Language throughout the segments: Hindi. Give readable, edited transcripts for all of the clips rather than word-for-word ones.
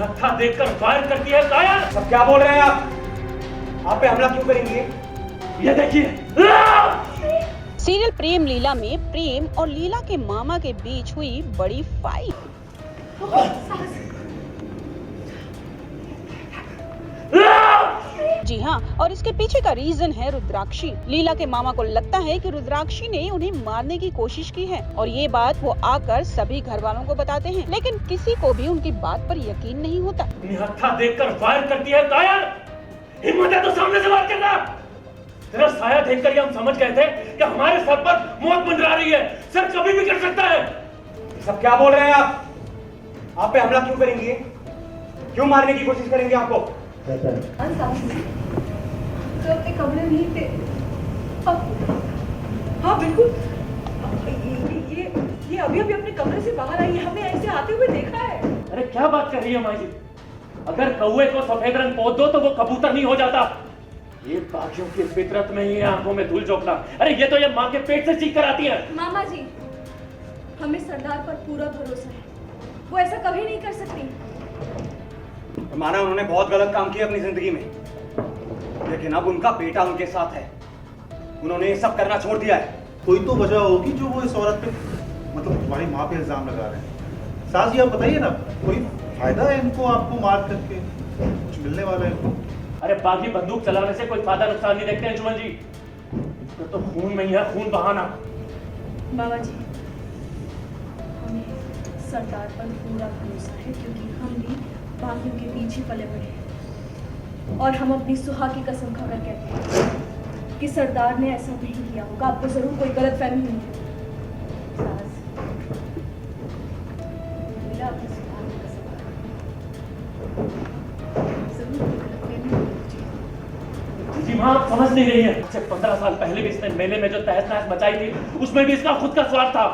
हत्था देखकर फायर करती है कायर। सब क्या बोल रहे हैं आप पे हमला क्यों करेंगे? ये देखिए। सीरियल प्रेम लीला में प्रेम और लीला के मामा के बीच हुई बड़ी फाइट। जी हाँ, और इसके पीछे का रीजन है रुद्राक्षी। लीला के मामा को लगता है कि रुद्राक्षी ने उन्हें मारने की कोशिश की है और ये बात वो आकर सभी घर वालों को बताते हैं, लेकिन किसी को भी उनकी बात पर यकीन नहीं होता। हत्था देखकर फायर करती है कायर। हिम्मत है तो सामने से वार करना। तेरा साया देखकर हम समझ गए थे कि हमारे सर पर मौत मंडरा रही है। सर कभी भी कर सकता है। सब क्या बोल रहे हैं आप पे हमला क्यों करेंगे? क्यों मारने की कोशिश करेंगे आपको? तो अपने कमरे में ही थे। हाँ बिल्कुल, ये अभी अपने कमरे से बाहर आई है, हमने ऐसे आते हुए देखा है। अरे क्या बात कर रही है माँ जी? अगर कौवे को सफेद रंग पोत दो तो वो कबूतर नहीं हो जाता। ये बाकियों की फितरत में ही है आंखों में धूल झोंकना। अरे ये तो ये माँ के पेट से चीख कर आती है। मामा जी, हमें सरदार पर पूरा भरोसा है, वो ऐसा कभी नहीं कर सकती। माना उन्होंने बहुत गलत काम किया अपनी जिंदगी में, लेकिन अब उनका बेटा उनके साथ है, उन्होंने ये सब करना छोड़ दिया है। कोई तो वजह होगी जो वो इस औरत पे, मतलब तुम्हारी माँ पे इल्जाम लगा रहे हैं। सास जी आप बताइए ना, कोई फायदा है इनको आपको मार करके? कुछ मिलने वाला है इनको? अरे बागी बंदूक चलाने से कोई फायदा नुकसान नहीं देखते हैं जुमन जी। इसको तो खून में ही है, खून बहाना। बाबा जी, हमें सरदार पर पूरा भरोसा है क्योंकि हम भी बागियों के पीछे पले बड़े हैं और हम अपनी सुहा की कसम खाकर कहते हैं कि सरदार ने ऐसा नहीं किया होगा। आपको जरूर कोई गलतफहमी हुई है। सास, मिला अपनी सुहा की कसम खाकर। जरूर कोई गलतफहमी हुई। जी माँ, आप समझ नहीं रही है। 15 साल पहले भी इसने मेले में जो तहस नहस मचाई थी, उसमें भी इसका खुद का स्वार्थ था।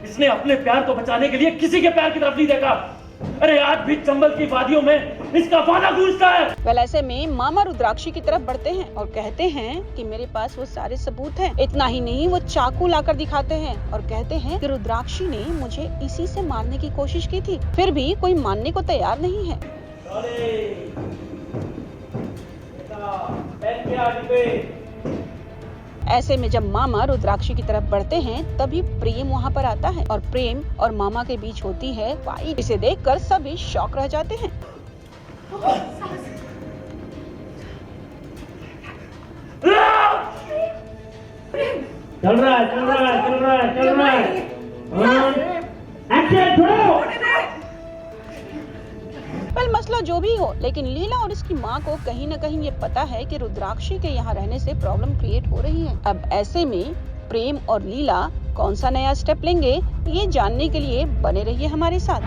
इसने अपने प्यार को बचाने के लिए किसी के प्यार की तरफ नहीं देखा। अरे आज भी चंबल की वादियों में इसका वादा गूंजता है। वेल ऐसे में मामा रुद्राक्षी की तरफ बढ़ते हैं और कहते हैं कि मेरे पास वो सारे सबूत हैं। इतना ही नहीं, वो चाकू लाकर दिखाते हैं और कहते हैं कि रुद्राक्षी ने मुझे इसी से मारने की कोशिश की थी। फिर भी कोई मानने को तैयार नहीं है। ऐसे में जब मामा रुद्राक्षी की तरफ बढ़ते हैं तभी प्रेम वहाँ पर आता है और प्रेम और मामा के बीच होती है फाइट। इसे देखकर सभी शॉक रह जाते हैं। चल रहा है। एक्शन छोड़ो। वेल मसला जो भी हो, लेकिन लीला और इसकी माँ को कहीं न कहीं ये पता है कि रुद्राक्षी के यहाँ रहने से प्रॉब्लम क्रिएट हो रही है। अब ऐसे में प्रेम और लीला कौन सा नया स्टेप लेंगे, ये जानने के लिए बने रहिए हमारे साथ।